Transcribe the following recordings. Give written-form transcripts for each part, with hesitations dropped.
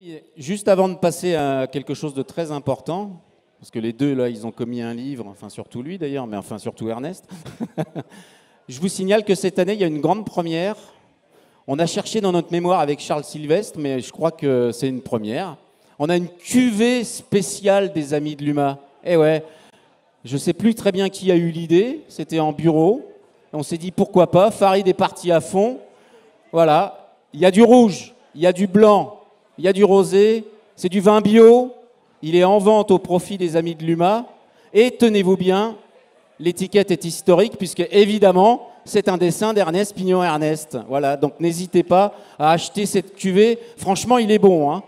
Et juste avant de passer à quelque chose de très important, parce que les deux, là, ils ont commis un livre, enfin surtout lui d'ailleurs, mais enfin surtout Ernest, je vous signale que cette année, il y a une grande première. On a cherché dans notre mémoire avec Charles Sylvestre, mais je crois que c'est une première. On a une cuvée spéciale des Amis de l'UMA. Eh ouais, je ne sais plus très bien qui a eu l'idée, c'était en bureau. On s'est dit pourquoi pas, Farid est parti à fond. Voilà, il y a du rouge, il y a du blanc, il y a du rosé, c'est du vin bio, il est en vente au profit des Amis de l'UMA. Et tenez-vous bien, l'étiquette est historique puisque évidemment, c'est un dessin d'Ernest Pignon-Ernest. Voilà, donc n'hésitez pas à acheter cette cuvée. Franchement, il est bon, hein.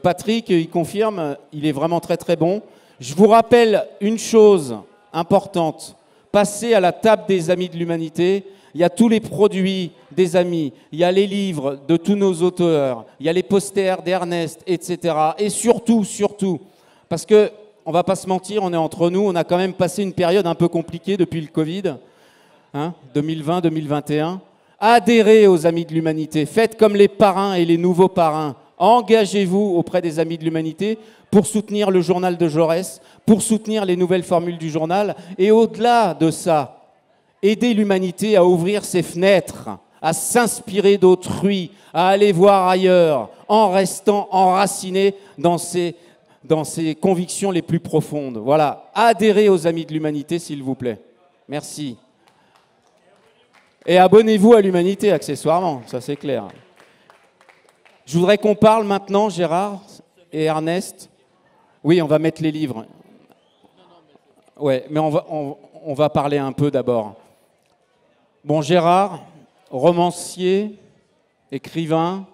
Patrick, il confirme, il est vraiment très très bon. Je vous rappelle une chose importante. Passez à la table des Amis de l'Humanité. Il y a tous les produits des Amis, il y a les livres de tous nos auteurs, il y a les posters d'Ernest, etc. Et surtout, parce que, on ne va pas se mentir, on est entre nous, on a quand même passé une période un peu compliquée depuis le Covid, hein, 2020-2021. Adhérez aux Amis de l'Humanité, faites comme les parrains et les nouveaux parrains. Engagez-vous auprès des Amis de l'Humanité pour soutenir le journal de Jaurès, pour soutenir les nouvelles formules du journal, et au-delà de ça, aider l'humanité à ouvrir ses fenêtres, à s'inspirer d'autrui, à aller voir ailleurs, en restant enraciné dans ses convictions les plus profondes. Voilà, adhérez aux Amis de l'Humanité, s'il vous plaît. Merci. Et abonnez-vous à l'Humanité, accessoirement, ça c'est clair. Je voudrais qu'on parle maintenant, Gérard et Ernest. Oui, on va mettre les livres. Ouais, mais on va parler un peu d'abord. Bon, Gérard, romancier, écrivain,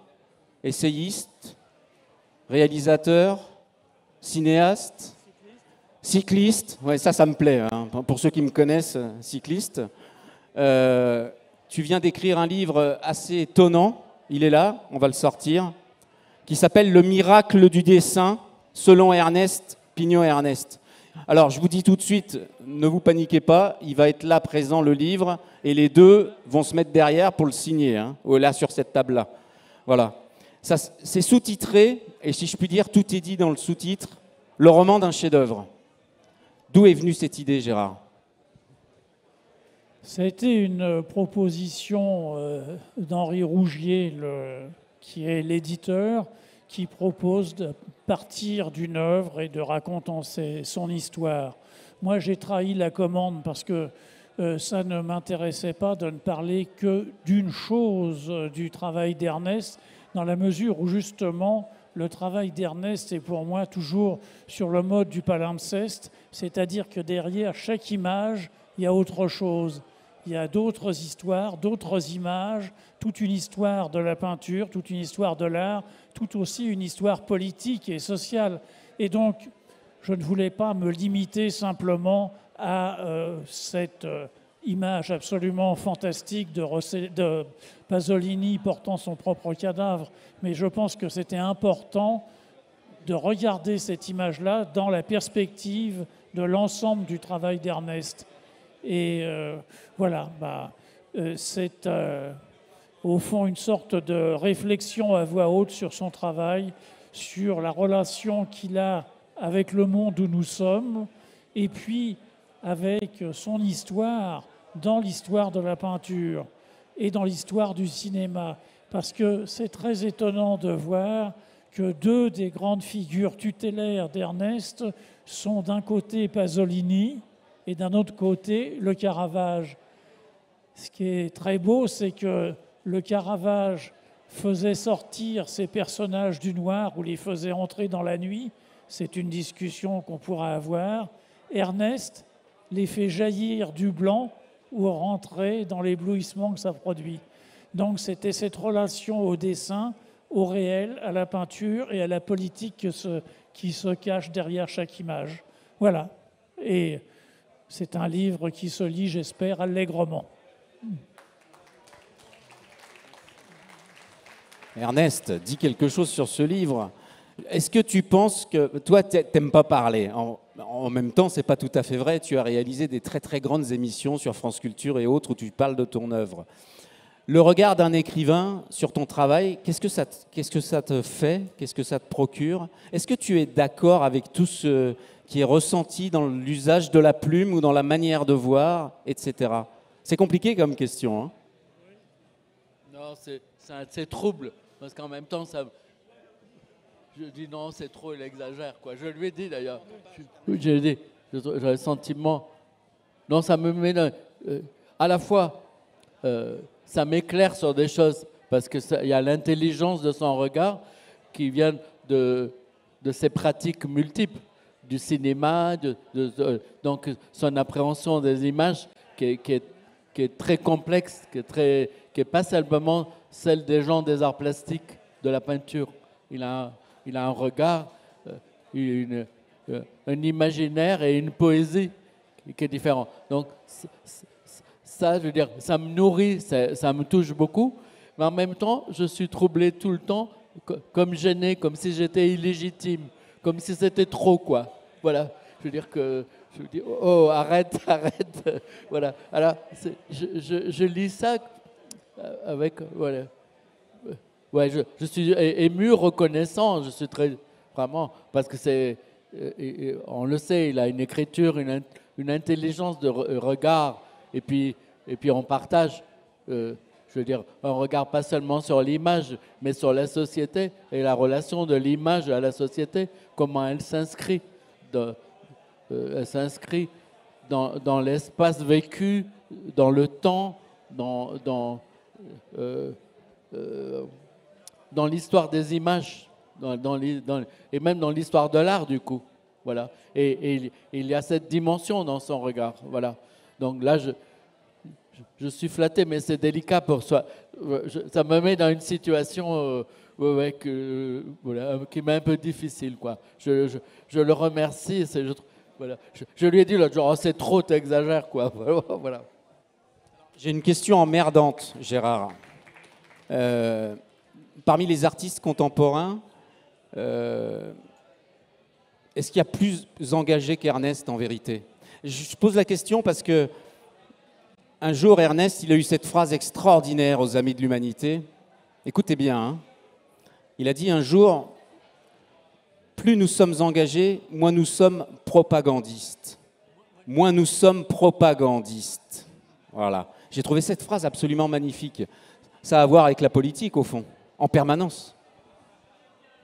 essayiste, réalisateur, cinéaste, cycliste. Ouais, ça me plaît, hein. Pour ceux qui me connaissent, cycliste. Tu viens d'écrire un livre assez étonnant, il est là, on va le sortir, qui s'appelle « Le miracle du dessin » selon Ernest Pignon-Ernest. Alors, je vous dis tout de suite, ne vous paniquez pas, il va être là présent le livre, et les deux vont se mettre derrière pour le signer, hein, là sur cette table-là. Voilà. Ça, c'est sous-titré, et si je puis dire, tout est dit dans le sous-titre, le roman d'un chef-d'œuvre. D'où est venue cette idée, Gérard ? Ça a été une proposition d'Henri Rougier, qui est l'éditeur, qui propose de partir d'une œuvre et de raconter son histoire. Moi, j'ai trahi la commande parce que ça ne m'intéressait pas de ne parler que d'une chose du travail d'Ernest, dans la mesure où justement le travail d'Ernest est pour moi toujours sur le mode du palimpseste, c'est-à-dire que derrière chaque image, il y a autre chose. Il y a d'autres histoires, d'autres images, toute une histoire de la peinture, toute une histoire de l'art, tout aussi une histoire politique et sociale. Et donc, je ne voulais pas me limiter simplement à cette image absolument fantastique de Pasolini portant son propre cadavre, mais je pense que c'était important de regarder cette image-là dans la perspective de l'ensemble du travail d'Ernest. Et voilà, c'est au fond une sorte de réflexion à voix haute sur son travail, sur la relation qu'il a avec le monde où nous sommes, et puis avec son histoire, dans l'histoire de la peinture et dans l'histoire du cinéma. Parce que c'est très étonnant de voir que deux des grandes figures tutélaires d'Ernest sont d'un côté Pasolini, et d'un autre côté, le Caravage. Ce qui est très beau, c'est que le Caravage faisait sortir ses personnages du noir ou les faisait entrer dans la nuit. C'est une discussion qu'on pourra avoir. Ernest les fait jaillir du blanc ou rentrer dans l'éblouissement que ça produit. Donc c'était cette relation au dessin, au réel, à la peinture et à la politique qui se cache derrière chaque image. Voilà. Et c'est un livre qui se lit, j'espère, allègrement. Ernest, dis quelque chose sur ce livre. Est-ce que tu penses que... Toi, tu n'aimes pas parler. En même temps, ce n'est pas tout à fait vrai. Tu as réalisé des très très grandes émissions sur France Culture et autres où tu parles de ton œuvre. Le regard d'un écrivain sur ton travail, qu'est-ce que ça te fait? Qu'est-ce que ça te procure? Est-ce que tu es d'accord avec tout ce qui est ressenti dans l'usage de la plume ou dans la manière de voir, etc. C'est compliqué comme question, hein? Non, c'est trouble, parce qu'en même temps, je dis non, c'est trop, il exagère, quoi. Je lui ai dit d'ailleurs, j'ai le sentiment, non, ça me met à la fois, ça m'éclaire sur des choses, parce qu'il y a l'intelligence de son regard qui vient de ses pratiques multiples, du cinéma, donc son appréhension des images qui est très complexe, qui est pas simplement celle des gens des arts plastiques, de la peinture. Il a un regard, un imaginaire et une poésie qui est différent. Donc ça, je veux dire, ça me nourrit, ça me touche beaucoup, mais en même temps, je suis troublé tout le temps, comme gêné, comme si j'étais illégitime, comme si c'était trop, quoi. Voilà, je veux dire que je dis, oh, arrête, arrête, voilà. Alors, je lis ça avec, voilà. Ouais, je suis ému, reconnaissant, je suis très, vraiment, parce que on le sait, il a une écriture, une intelligence de regard, et puis on partage, je veux dire, un regard pas seulement sur l'image, mais sur la société, et la relation de l'image à la société, comment elle s'inscrit dans l'espace vécu, dans le temps, dans l'histoire des images, et même dans l'histoire de l'art, du coup. Voilà. Et il y a cette dimension dans son regard. Voilà. Donc là, je suis flatté, mais c'est délicat pour soi. Ça me met dans une situation voilà, qui m'est un peu difficile, quoi. Je le remercie. Voilà. Je lui ai dit l'autre jour, oh, c'est trop, t'exagères, quoi. Voilà. J'ai une question emmerdante, Gérard. Parmi les artistes contemporains, est-ce qu'il y a plus engagé qu'Ernest en vérité? Je pose la question parce que un jour, Ernest, il a eu cette phrase extraordinaire aux Amis de l'Humanité. Écoutez bien, hein. Il a dit un jour, plus nous sommes engagés, moins nous sommes propagandistes. Moins nous sommes propagandistes. Voilà. J'ai trouvé cette phrase absolument magnifique. Ça a à voir avec la politique, au fond, en permanence.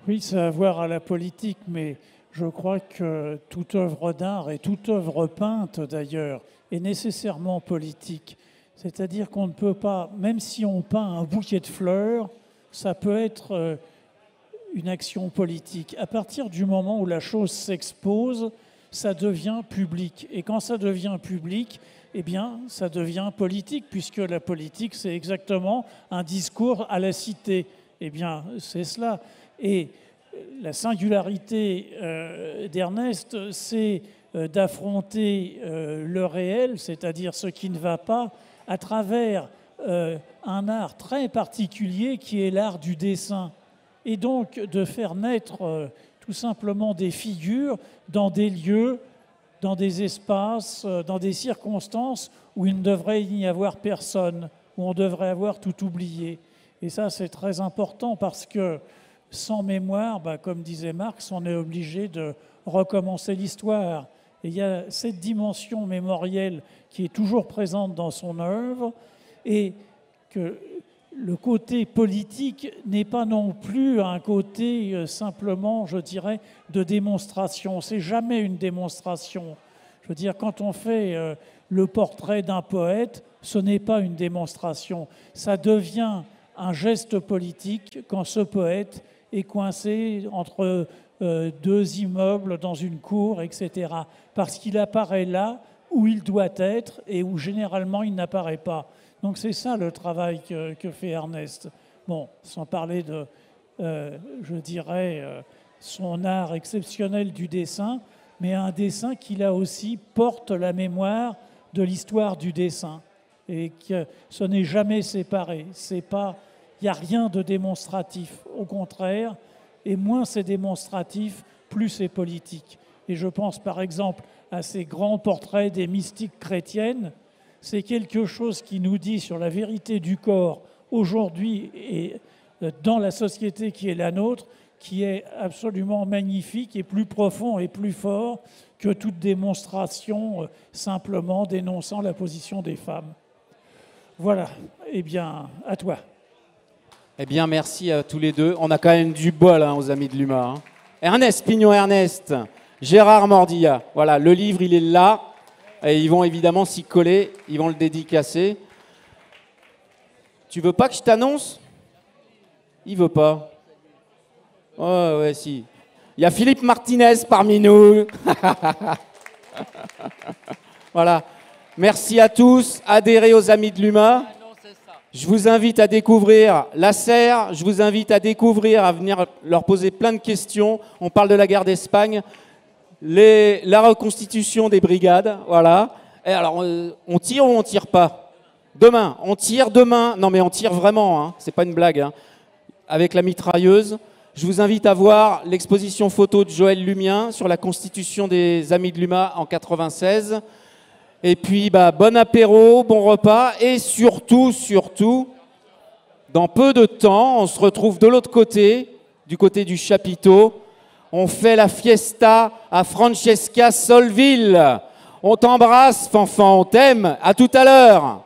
Oui, ça a à voir à la politique, mais je crois que toute œuvre d'art et toute œuvre peinte, d'ailleurs, est nécessairement politique. C'est-à-dire qu'on ne peut pas, même si on peint un bouquet de fleurs, ça peut être une action politique. À partir du moment où la chose s'expose, ça devient public. Et quand ça devient public, eh bien, ça devient politique, puisque la politique, c'est exactement un discours à la cité. Eh bien, c'est cela. Et la singularité d'Ernest, c'est d'affronter le réel, c'est-à-dire ce qui ne va pas, à travers un art très particulier qui est l'art du dessin. Et donc de faire naître tout simplement des figures dans des lieux, dans des espaces, dans des circonstances où il ne devrait y avoir personne, où on devrait avoir tout oublié. Et ça, c'est très important parce que sans mémoire, comme disait Marx, on est obligé de recommencer l'histoire. Et il y a cette dimension mémorielle qui est toujours présente dans son œuvre et que le côté politique n'est pas non plus un côté simplement, je dirais, de démonstration. C'est jamais une démonstration. Je veux dire, quand on fait le portrait d'un poète, ce n'est pas une démonstration. Ça devient un geste politique quand ce poète est coincé entre deux immeubles dans une cour, etc. Parce qu'il apparaît là où il doit être et où généralement il n'apparaît pas. Donc c'est ça le travail que fait Ernest. Bon, sans parler de, je dirais, son art exceptionnel du dessin, mais un dessin qui là aussi porte la mémoire de l'histoire du dessin et que ce n'est jamais séparé. C'est pas, il n'y a rien de démonstratif. Au contraire, et moins c'est démonstratif, plus c'est politique. Et je pense par exemple à ces grands portraits des mystiques chrétiennes. C'est quelque chose qui nous dit sur la vérité du corps aujourd'hui et dans la société qui est la nôtre, qui est absolument magnifique et plus profond et plus fort que toute démonstration simplement dénonçant la position des femmes. Voilà, eh bien, à toi. Eh bien, merci à tous les deux. On a quand même du bol aux Amis de l'Humain. Ernest Pignon-Ernest, Gérard Mordilla. Voilà, le livre, il est là. Et ils vont évidemment s'y coller. Ils vont le dédicacer. Tu veux pas que je t'annonce? Il veut pas. Oh, ouais, si. Il y a Philippe Martinez parmi nous. Voilà. Merci à tous. Adhérez aux Amis de l'Humain. Je vous invite à découvrir la serre. Je vous invite à découvrir, à venir leur poser plein de questions. On parle de la guerre d'Espagne, la reconstitution des brigades. Voilà. Et alors, on tire ou on tire pas? Demain. On tire demain. Non, mais on tire vraiment. C'est pas une blague. Avec la mitrailleuse. Je vous invite à voir l'exposition photo de Joël Lumien sur la constitution des Amis de l'Humain en 96. Et puis, bon apéro, bon repas. Et surtout, dans peu de temps, on se retrouve de l'autre côté, du côté du chapiteau. On fait la fiesta à Francesca Solville. On t'embrasse, Fanfan, on t'aime. À tout à l'heure.